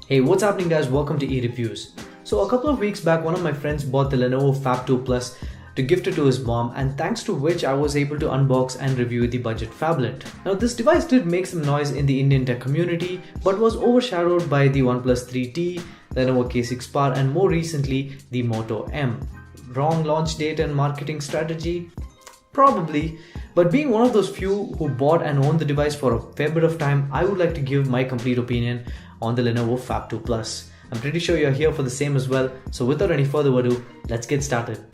Hey, what's happening guys? Welcome to eReviews. So a couple of weeks back, one of my friends bought the Lenovo Phab 2 Plus to gift it to his mom, and thanks to which I was able to unbox and review the budget phablet. Now this device did make some noise in the Indian tech community, but was overshadowed by the OnePlus 3T, Lenovo K6 Power, and more recently the Moto M. Wrong launch date and marketing strategy? Probably, but being one of those few who bought and owned the device for a fair bit of time, I would like to give my complete opinion on the Lenovo Phab 2 Plus. I'm pretty sure you're here for the same as well, so without any further ado, let's get started.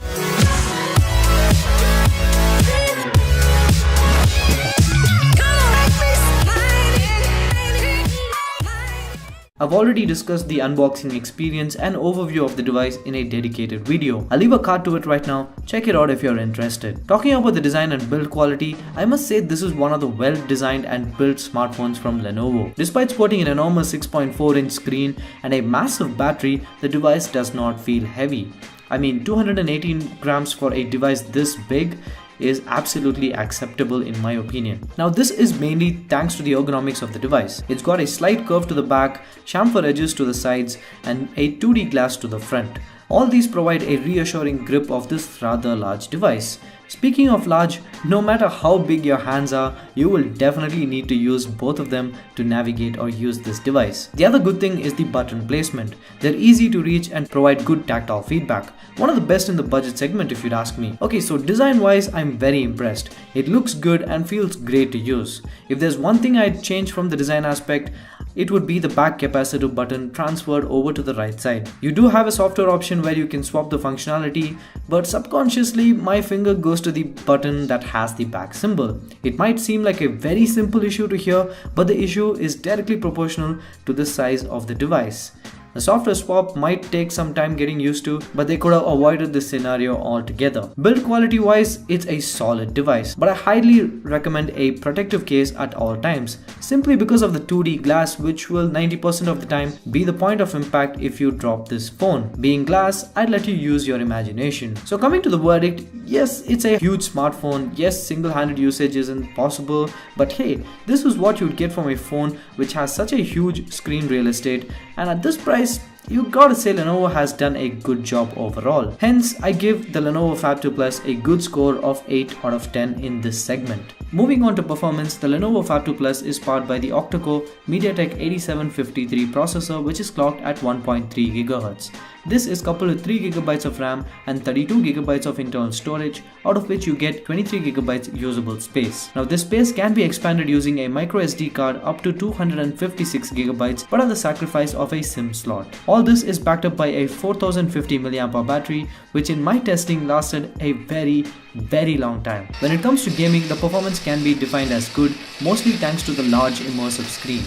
I've already discussed the unboxing experience and overview of the device in a dedicated video. I'll leave a card to it right now, check it out if you're interested. Talking about the design and build quality, I must say this is one of the well designed and built smartphones from Lenovo. Despite sporting an enormous 6.4-inch screen and a massive battery, the device does not feel heavy. I mean, 218 grams for a device this big is absolutely acceptable in my opinion. Now this is mainly thanks to the ergonomics of the device. It's got a slight curve to the back, chamfer edges to the sides, and a 2D glass to the front. All these provide a reassuring grip of this rather large device. Speaking of large, no matter how big your hands are, you will definitely need to use both of them to navigate or use this device. The other good thing is the button placement. They're easy to reach and provide good tactile feedback. One of the best in the budget segment if you'd ask me. Okay, so design wise, I'm very impressed. It looks good and feels great to use. If there's one thing I'd change from the design aspect, it would be the back capacitive button transferred over to the right side. You do have a software option where you can swap the functionality, but subconsciously my finger goes to the button that has the back symbol. It might seem like a very simple issue to hear, but the issue is directly proportional to the size of the device. The software swap might take some time getting used to, but they could have avoided this scenario altogether. Build quality wise, it's a solid device, but I highly recommend a protective case at all times, simply because of the 2D glass, which will 90% of the time be the point of impact if you drop this phone. Being glass, I'd let you use your imagination. So coming to the verdict, yes, it's a huge smartphone, yes, single-handed usage isn't possible, but hey, this is what you'd get from a phone which has such a huge screen real estate, and at this price, you gotta say Lenovo has done a good job overall. Hence, I give the Lenovo Phab 2 Plus a good score of 8 out of 10 in this segment. Moving on to performance, the Lenovo Phab 2 Plus is powered by the octa-core MediaTek 8753 processor, which is clocked at 1.3 GHz. This is coupled with 3 GB of RAM and 32 GB of internal storage, out of which you get 23 GB usable space. Now this space can be expanded using a microSD card up to 256 GB, but at the sacrifice of a SIM slot. All this is backed up by a 4050 mAh battery, which in my testing lasted a very long time. When it comes to gaming, the performance can be defined as good, mostly thanks to the large immersive screen.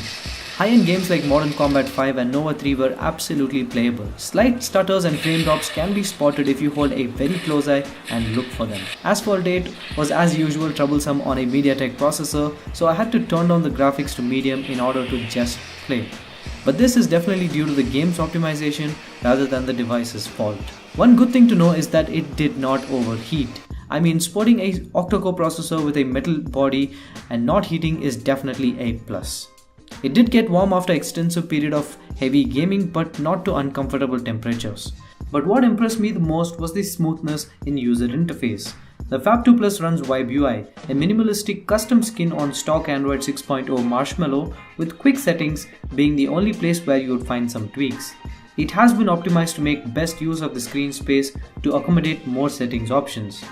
High-end games like Modern Combat 5 and Nova 3 were absolutely playable. Slight stutters and frame drops can be spotted if you hold a very close eye and look for them. Asphalt 8 was as usual troublesome on a MediaTek processor, so I had to turn down the graphics to medium in order to just play. But this is definitely due to the game's optimization rather than the device's fault. One good thing to know is that it did not overheat. I mean, sporting a octa-core processor with a metal body and not heating is definitely a plus. It did get warm after an extensive period of heavy gaming, but not to uncomfortable temperatures. But what impressed me the most was the smoothness in user interface. The Phab 2 Plus runs Vibe UI, a minimalistic custom skin on stock Android 6.0 Marshmallow, with quick settings being the only place where you would find some tweaks. It has been optimized to make best use of the screen space to accommodate more settings options.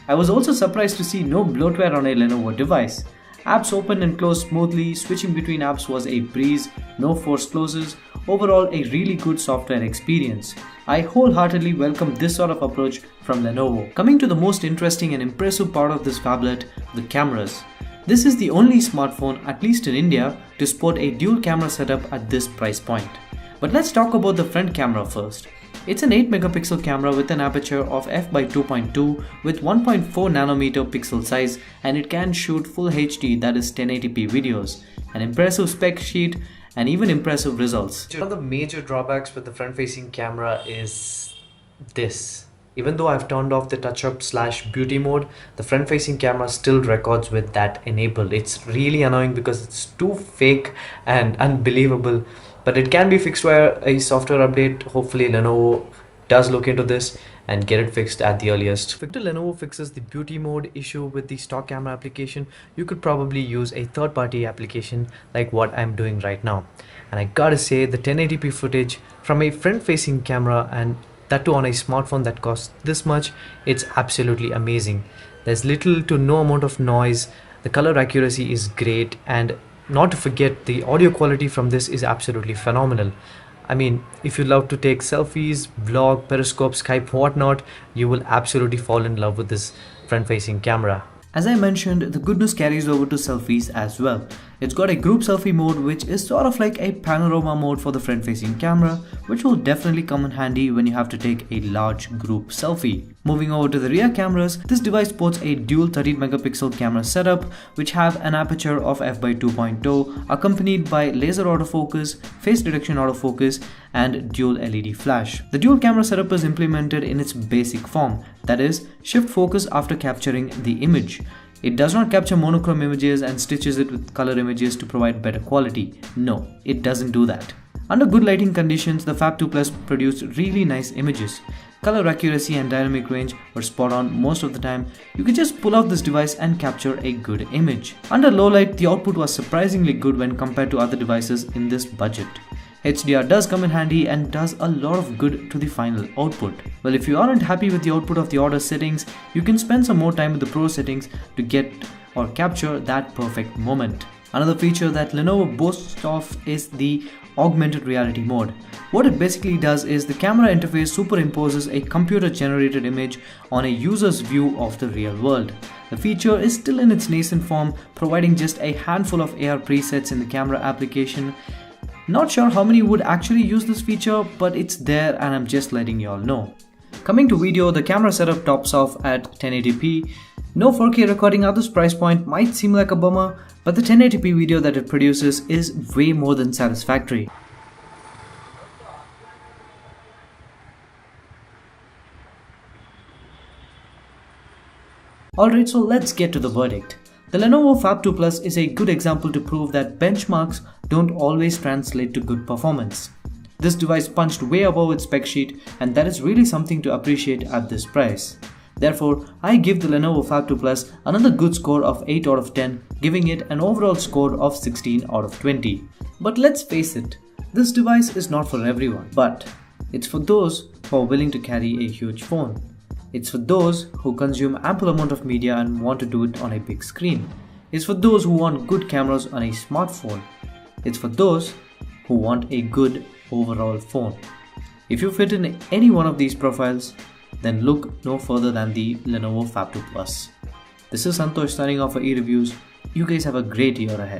I was also surprised to see no bloatware on a Lenovo device. Apps open and close smoothly, switching between apps was a breeze, no forced closes, overall a really good software experience. I wholeheartedly welcome this sort of approach from Lenovo. Coming to the most interesting and impressive part of this phablet, the cameras. This is the only smartphone, at least in India, to sport a dual camera setup at this price point. But let's talk about the front camera first. It's an 8 megapixel camera with an aperture of f/2.2 with 1.4 nanometer pixel size, and it can shoot full HD, that is 1080p videos. An impressive spec sheet and even impressive results. One of the major drawbacks with the front facing camera is this. Even though I've turned off the touch-up/beauty mode, the front-facing camera still records with that enabled. It's really annoying because it's too fake and unbelievable. but it can be fixed via a software update. Hopefully Lenovo does look into this and get it fixed at the earliest. If Lenovo fixes the beauty mode issue with the stock camera application, you could probably use a third-party application like what I'm doing right now. And I gotta say, the 1080p footage from a front-facing camera, and that too on a smartphone that costs this much, it's absolutely amazing. There's little to no amount of noise, the color accuracy is great, and not to forget, the audio quality from this is absolutely phenomenal. I mean, if you love to take selfies, vlog, periscope, Skype, whatnot, you will absolutely fall in love with this front-facing camera. As I mentioned, the good news carries over to selfies as well. It's got a group selfie mode, which is sort of like a panorama mode for the front-facing camera, which will definitely come in handy when you have to take a large group selfie. Moving over to the rear cameras, this device sports a dual 13-megapixel camera setup, which have an aperture of f/2.0, accompanied by laser autofocus, face detection autofocus, and dual LED flash. The dual camera setup is implemented in its basic form, that is, shift focus after capturing the image. It does not capture monochrome images and stitches it with color images to provide better quality. No, it doesn't do that. Under good lighting conditions, the Phab 2 Plus produced really nice images. Color accuracy and dynamic range were spot on most of the time. You could just pull out this device and capture a good image. Under low light, the output was surprisingly good when compared to other devices in this budget. HDR does come in handy and does a lot of good to the final output. Well, if you aren't happy with the output of the auto settings, you can spend some more time with the pro settings to get or capture that perfect moment. Another feature that Lenovo boasts of is the augmented reality mode. What it basically does is the camera interface superimposes a computer generated image on a user's view of the real world. The feature is still in its nascent form, providing just a handful of AR presets in the camera application. Not sure how many would actually use this feature, but it's there and I'm just letting y'all know. Coming to video, the camera setup tops off at 1080p. No 4K recording at this price point might seem like a bummer, but the 1080p video that it produces is way more than satisfactory. Alright, so let's get to the verdict. The Lenovo Phab 2 Plus is a good example to prove that benchmarks don't always translate to good performance. This device punched way above its spec sheet, and that is really something to appreciate at this price. Therefore, I give the Lenovo Phab 2 Plus another good score of 8 out of 10, giving it an overall score of 16 out of 20. But let's face it, this device is not for everyone, but it's for those who are willing to carry a huge phone. It's for those who consume ample amount of media and want to do it on a big screen. It's for those who want good cameras on a smartphone. It's for those who want a good overall phone. If you fit in any one of these profiles, then look no further than the Lenovo Phab 2 Plus. This is Santosh signing off for eReviews. You guys have a great year ahead.